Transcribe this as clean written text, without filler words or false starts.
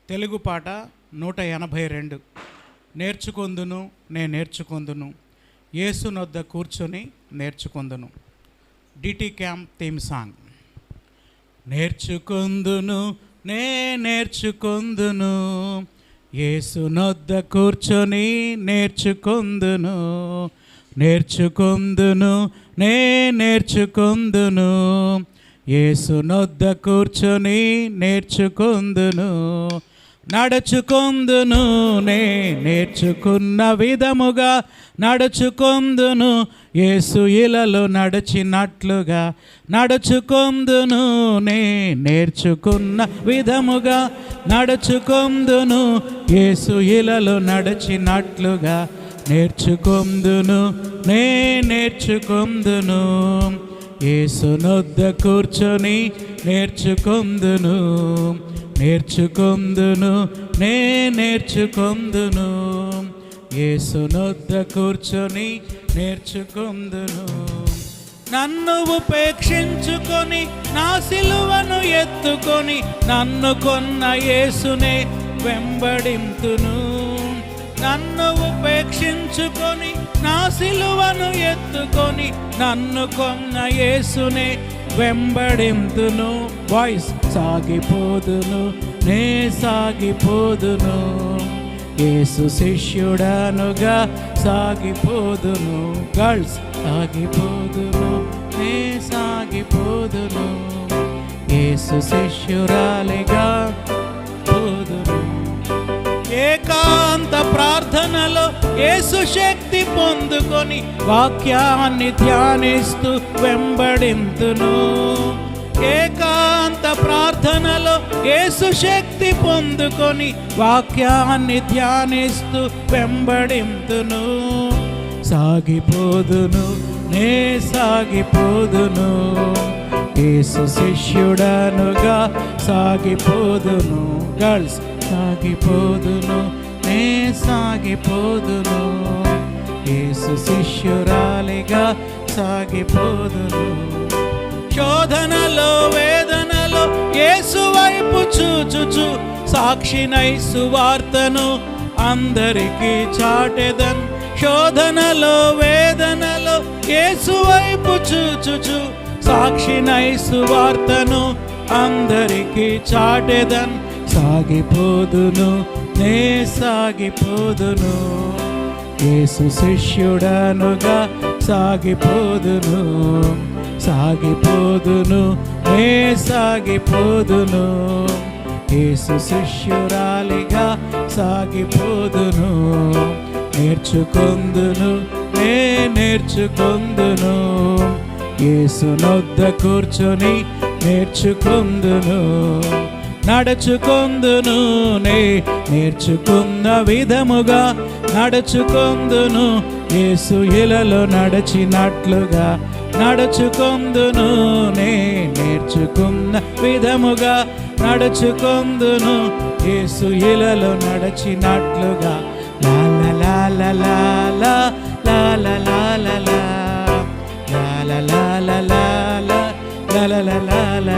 తెలుగు పాట 182. నేర్చుకొందును నే నేర్చుకొందును, యేసునొద్ద కూర్చొని నేర్చుకొందును. DT camp theme song. నేర్చుకొందును నే నేర్చుకొందును, యేసునొద్ద కూర్చొని నేర్చుకొందును. నేర్చుకొందును నే నేర్చుకొందును, యేసునొద్ద కూర్చొని నేర్చుకొందును. నడుచుకొందును నే నేర్చుకున్న విధముగా నడుచుకొందును, యేసు ఇలలో నడిచినట్లుగా నడుచుకొందును. నే నేర్చుకున్న విధముగా నడుచుకొందును, యేసు ఇలలో నడిచినట్లుగా నేర్చుకొందును. నే నేర్చుకొందును, యేసునొద్ద కూర్చొని నేర్చుకొందును. నేర్చుకొందును నే నేర్చుకొందును, యేసునొద్ద కూర్చొని నేర్చుకొందును. నన్ను ఉపేక్షించుకొని నా సిలువను ఎత్తుకొని నన్ను కొన్న యేసునే వెంబడింతును. నన్ను ఉపేక్షించుకొని నా సిలువను ఎత్తుకొని నన్ను కొన్న యేసునే వెంబడింతును. వాయిస్ సాగిపోదును నే సాగిపోదును, యేసు శిష్యుడనుగా సాగిపోదును. గర్ల్స్ సాగిపోదును నే సాగిపోదును, యేసు శిష్యురాలిగా పోదును. ఏకాంత ప్రార్థనలో యేసు శక్తి పొందుకొని వాక్యాన్ని ధ్యానిస్తూ వెంబడింతును. ఏకాంత ప్రార్థనలో యేసు శక్తి పొందుకొని వాక్యాన్ని ధ్యానిస్తూ వెంబడింతును. సాగిపోదును నే సాగిపోదును, యేసు శిష్యుడనుగా సాగిపోదును. గర్ల్స్ సాగిపోదును నే సాగిపోదును, యేసు శిష్యురాలిగా సాగిపోదును. శోధనలో వేదనలో యేసు వైపు చూచుచు సాక్షినై సువార్తను అందరికీ చాటెదన్. శోధనలో వేదనలో యేసు వైపు చూచుచు సాక్షినై సువార్తను అందరికీ చాటెదన్. సాగిపోదును నే సాగిపోదును, యేసు శిష్యుడనుగా సాగిపోదును. సాగిపోదును నే సాగిపోదును, యేసు శిష్యురాలిగా సాగిపోదును. నేర్చుకొందును నే నేర్చుకొందును, యేసునొద్ద కూర్చొని నేర్చుకొందును. నడుచుకొందును నే నేర్చుకున్న విధముగా నడుచుకొందును, యేసు ఇలలో నడిచినట్లుగా నడుచుకొందును. నే నేర్చుకున్న విధముగా నడుచుకొందును, యేసు ఇలలో నడిచినట్లుగా. లా లా లా లా లా లా లా లా లా లా లా లా లా లా లా లా లా లా లా